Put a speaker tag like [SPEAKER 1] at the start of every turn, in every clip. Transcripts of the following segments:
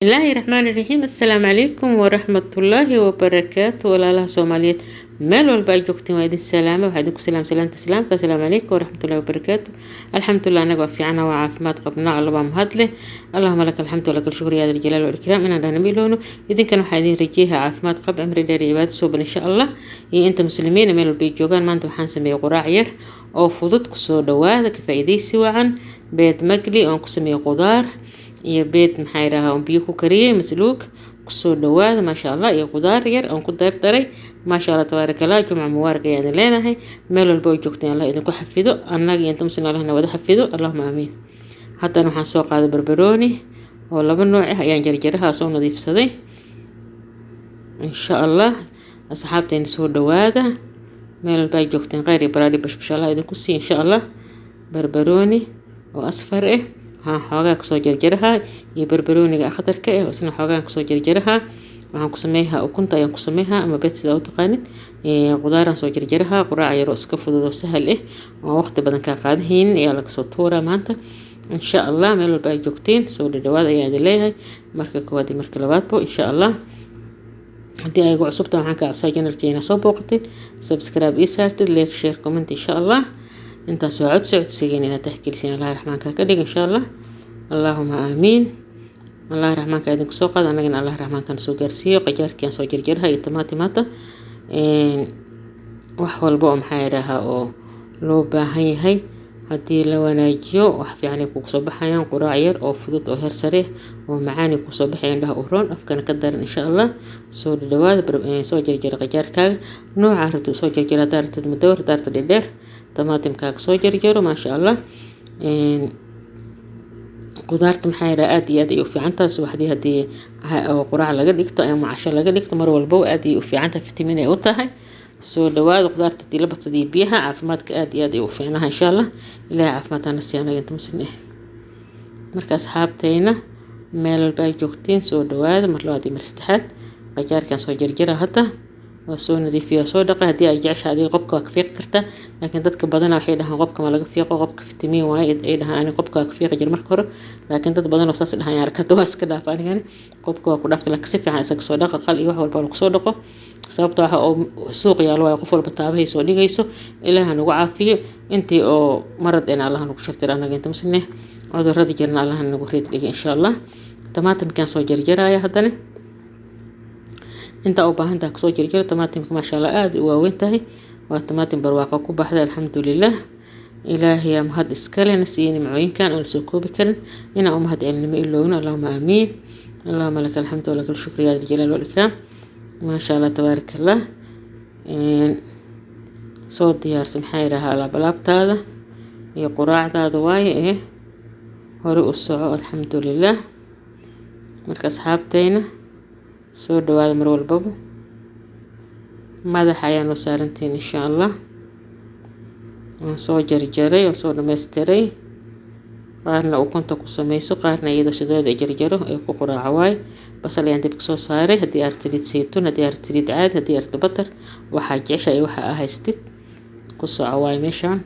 [SPEAKER 1] بسم الله الرحمن الرحيم. السلام عليكم ورحمة الله وبركاته. ولا الله سوماليات مال والباقي جوكتين ويدي السلامة وحدكم سلامة السلام عليكم ورحمة الله وبركاته. الحمد لله أنا في عنا وعافمات قبنا الله مهدله. اللهم لك الحمد ولك الشكر يا ذا الجلال والإكرام. إن أنا نميلونه إذا كانوا حادين رجيها عافمات قبل أمر داري عباد صوب إن شاء الله. أنت مسلمين مال البيت جوجان ما أنتم حنسمي قراعير أو فضت كسو دواء كفايدي سوى عن بيت مقلي أو كسمي قدار iyo beed maxay rahaa biyo ku kariyay masluuk kusoo dhawaada ma sha Allah iyo qudaar yar aan ku dardaray ma sha Allah tabarakallah jumca mubarak ayaan leenahay meel walba oo joogteen Allah idinku xafido annaga inta muslimin Allah wada xafido Allahumma amiin. Haddana waxaan soo qaaday barbarooni oo laba nooc ah ayaan jarjaraha soo nadiifsaday insha Allah asxaabteena soo dhawaada meel walba oo joogteen qeyr baraadi bash Allah idinku sii insha Allah barbarooni oo asfar ah حاجة كسو جرجرها يبربروني أخضر كأه وسنا حاجة كسو جرجرها وعن كسميها أو كنت أيام كسميها أما بيت سدا وتقانت غدارة كسو جرجرها قراع يروس كفض سهل إيه ووقت بدن كقادهين يلا كسو طورة مانتا إن شاء الله ملو الباقي جوكتين سو الدواد يعني ليها مركة كوادي مركة لوات بو إن شاء الله هدي أيقو عصبت معاك عصاجين الكينا صوب وقتين سبسكرايب إيسارتد ليك شير كومنت إن شاء الله انت سعود سيجين إلى تحكي لسين الله الرحمن كدق إن شاء الله اللهم آمين. الله الرحمن كأدنك سوق هذا أنا الله الرحمن كان سوق رسيو قجار كان سوق جرجرها يتماتي ماتا وحول بوم حيرها أو لو باهي هدي لو أنا جو وحفي عني كوك صباحيان قراعير أو فضوط أو هرسريه ومعاني كوك صباحيان لها أهرون أفكان كدر إن شاء الله سوق الدواد سوق جرجر قجار كاغ نوع عرض سوق جرجر دارت المدور دارت الدير طماطم كاك soo jarjaro ما شاء الله qudaarta maxay aad iyo aad ay u fiicantahay subaxdii hadii quraac laga dhigto ama casho laga dhigto mar walba aad ay u fiicantahay fitamiin ay u tahay soo dhawaad qudaarta tii la badsadii biyaha caafimaadka aad iyo aad ay u fiicnahay insha Allah ilaahay caafimaadana siiyana inta muslimin marka asxaabteena meel walba ay joogtiin soo dhawaad mar labaad mar saddexaad qajaarkan soo jarjara hadda وسو نضيفيها سو دقة هدي أجعش هذه قبكة كفيق كرتا لكن دتك بدنا وحيدها قبكة ما لقى فيق قبكة فيتامين وايد أيدها أنا قبكة كفيق جل مركور لكن دت بدنا وصاص إنها ياركت واس كده فاني يعني قبكة كودافت لك سفي عن سك سو دقة قال إيه واحد بالك سو دقة سببتها أو سوق يا لو يقفل بتابه يسوي لي جيسو إلى هنوقع فيه أنتي أو مرض إن الله نقشرت أنا جنت مسنة أو ذرة جرنا الله نقولت لي إن شاء الله طماطم كان سو جرجرة يا هدني انت او باهنتا كسو جرجر طماطم ما شاء الله اد واوينتahay waa طماطم barwaaqo ku baxday alxamdulillah ilaahay mahad iskale nasiin macooyinkan oo soo koobi karin ina u mahad celinimo ilowna allahumma amiin allahumma lakal hamdu wa lakal shukr ya jalal wal ikram ma sha Allah tabarakallah soo diyaarsan xayraha ala balabtaada iyo quraacdaada waaye hore u soco alxamdulillah marka asxaabteena soo dhawaada mar walbaba madax ayaan u saarantiin insha Allah aan soo jarjaray oo soo dhameystiray qaarna uu kunta ku sameeyso qaarna iyadoo sideeda jarjaro ay ku quraaco waay basal ayaan dib ku soo saaray hadii artid saytuun hadii artid caad hadii artid batar waxa jeceshay waxa ahaystid ku soo waay meeshaan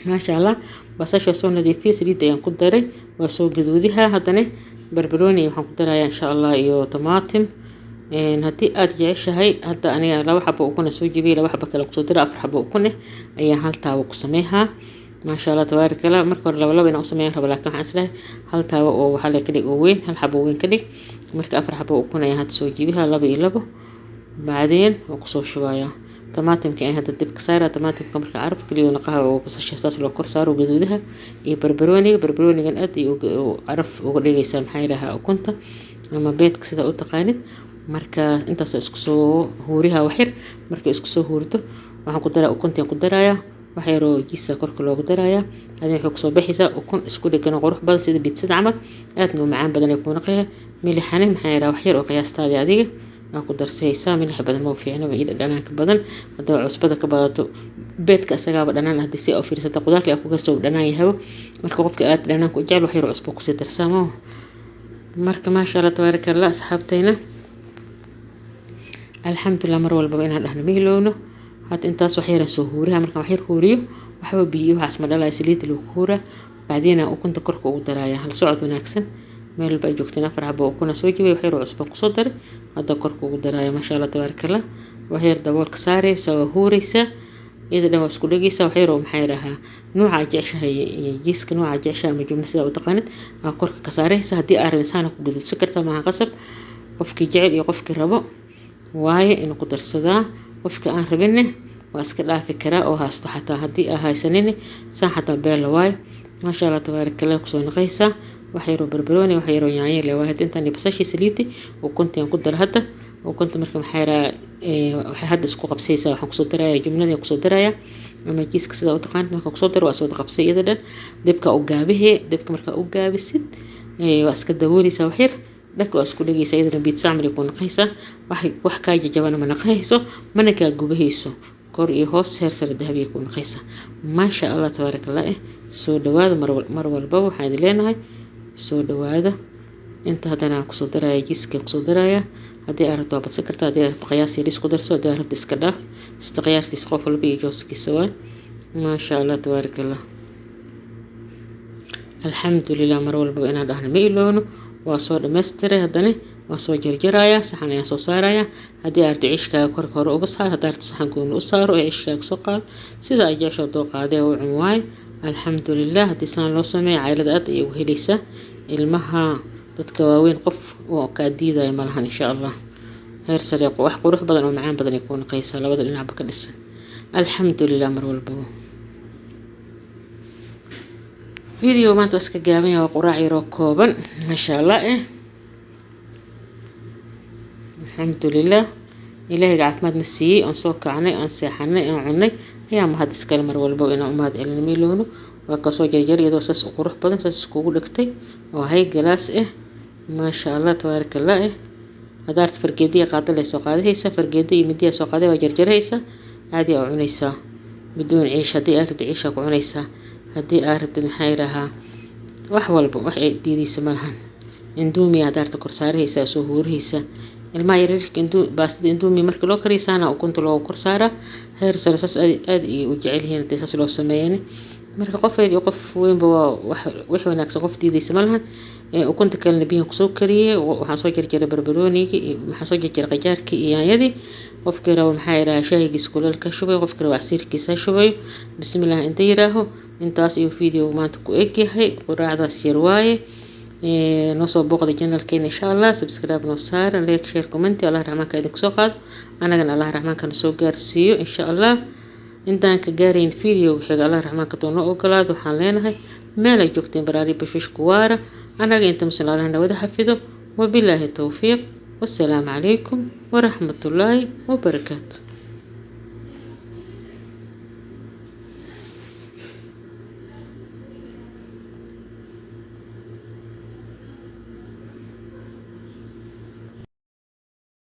[SPEAKER 1] ما شاء الله بس soo nadiifiyay saliid ayaan ku daray waa soo gaduudiha hadana barbarooni waxaan ku darayaa insha Allah iyo tamaatim hadii aad jeceshahay hadda aniga laba xabo oo kuna soo jibiyay laba xabo kale ku soo diray afar xabo oo kuna ayaan hal taawo ku sameeyay ما شاء الله تبارك الله marka hore laba inaan u sameeyay rabo laakiin waxaan islahay hal taawo oo waxa la kala weyn hal xabo weyn ka dhig marka afar xabo oo kuna ayaan had soo jibiyaa laba iyo labo بعدين وكسو شوية طماطم كأنها تدب كسارة طماطم كمرك عارف كل يوم نقها وبس أساس لو كرسار وجذودها بربروني كان أدي وعرف وقولي يسام حيلها أو كنت أما بيت كسيدا أو تقانت مركا أنت سأسكسو هوريها وحير مركا اسكسو هورته وحن قدرة أو كنت قدرايا وحيرو جيسا كرك لو قدرايا هذين حكسو بحيسا وكن اسكولي كانوا غروح بل سيد بيتسد عمل أتنو معان بدن يكون نقيها ميلي حنين حيرا وحير وقياس تادي هذه aku darsaysaa milix badan ma fiicno ba ila dhanaanka badan hadda cusbada ka badato beedka asagaaba dhanaan hadii si oo fiirsata qudaarka ay ku gasto dhanaan yahay marka qofka aad dhanaanka u jecel wax yar cusbo ku sii darsamo marka ma sha Allah tabarakallah asxaabteena alxamdulillah mar walba inaan dhahno miilowno had intaas wax yar soo huuriha marka wax yar huuriyo waxba biyo waxaas ma dhalay saliid lagu huura بعدين ukunta korka ugu daraya hal socod wanaagsan meel baa joogteen 4 xabo ukuna soo jibay waxay cusbo ku soo daray hadda korka ugu daraya ma sha Allah tabarakallah waxay daboolka saaraysa oo huuraysa iyada dhan isku dhageysa waxay maxay rahaa nooca jeceshahay jiiska nooca jeceshahay ama jumla sida u taqaanid korka ka saaraysa hadii aad rabtaan ku gudubsan kartaa ma qasab qofkii jecel iyo qofkii rabo waaye inuu ku darsadaa qofkii aan rabin waa iska dhaafi karaa oo haasto xataa hadii ay haysanin san xataa beel waaye ma sha Allah tabarakallah ku soo naqaysa waxay barbarooni waxay yaanyo leeyahay intaan basashi saliiti oo kuntaan ku dar hadda oo kunta marka maxay waxay hadda isku qabsaysaa waxaan ku soo darayaa jumladii ku soo darayaa ama jiiska sida u taqaan marka ku soo daro waa soo qabsay iyada dhan dibka u gaabihe dibka marka u gaabisid waa iska daboolisa waxyar dadku waa isku dhageysa iyada dhan pizza amri ku naqaysa wax ka jajaban ma naqayso mana ka gubahayso kor iyo hoos heer sare dahabiga ku naqaysa ma sha Allah tabarakallah soo dhawaada mar walba waxaan leenahay soo dhawaada inta hadana ku soo daraya jiiska ku soo daraya hadii aad rabto baad sakartaa hadii aad rabto qiyaas yar isku darso hadii aad rabto iska dhaaf sida qiyaaskiisa qof walba iyo jooskiisa waa ma sha Allah tabarakallah alxamdulillah mar walba inaan dhahno ma iloono waa soo dhameystiray hadana waa soo jarjaraya saxan ayaa soo saaraya hadii aad ciishkaaga korka hore uga saar hadii aad saxankoona u saaro ciishkaaga soo qaad sida ay jeesho doo qaaday oo cun waay alxamdulillah hadii saan loo sameeyo caylada aad ay u helaysa ilmaha dadka waaweyn qof oo ka diiday malahan insha Allah heer sare wax qurux badan oo macaan badan ay ku naqaysa labada dhinacba ka dhisan alxamdulillah mar walba video maanta iska gaaban yahay quraac yar oo kooban ma sha Allah alxamdulillah ilaahay caafimaad na siiyay aan soo kacnay aan seexanay aan cunay ayaa ma had iska mar walba inaan umaad cilmiiloono waa ka soo jarjar iyadoo saas qurux badan saas kugu dhigtay oo hay galaas ما شاء الله تبارك الله هدارت فرقيدية قادلة سو قادهيسا فرقيدية مدية سو قادة وجرجرهيسا عادي أو عنيسا بدون عيش هدي أرد عيشا عنيسا هدي أرد نحيرها وحوالبو وحي ديدي سمالهن اندومي هدارت كرسارهيسا سوهورهيسا الماء يريك باست اندومي مرك لو كريسانا أو كنت لو كرسارة هير سلساس أدي وجعلهن تيساس لو سمياني marka qof ay qof weyn baa wax wanaagsan qof diidaysa malahan ukunta kale biyo ku soo kariyay waxaan soo jarjaray barbarooniga waxaan soo jarjaray qajaarka iyo yaanyadii qofka rabo maxay raashay shaygiis kulal ka shubay qofka rabo casiirkiisa shubay bismillaah inta yiraaho intaas iyo video maanta ku eegyahay quraacdaas yar waaye noo soo booqday channelkeena insha Allah subscribe noo saar like share comment Allah rahmaanka idinku soo qaad anagana Allah rahmaanka soo gaarsiiyo insha Allah intaan ka gaarayn video xiga Allah rahmaanka doono ogolaad waxaan leenahay meel ay joogteen baraari bashish ku waara anaga inta muslimaana wada xafido wabillahi tawfiiq wassalaamu calaykum wa rahmatullaahi wa barakaatuh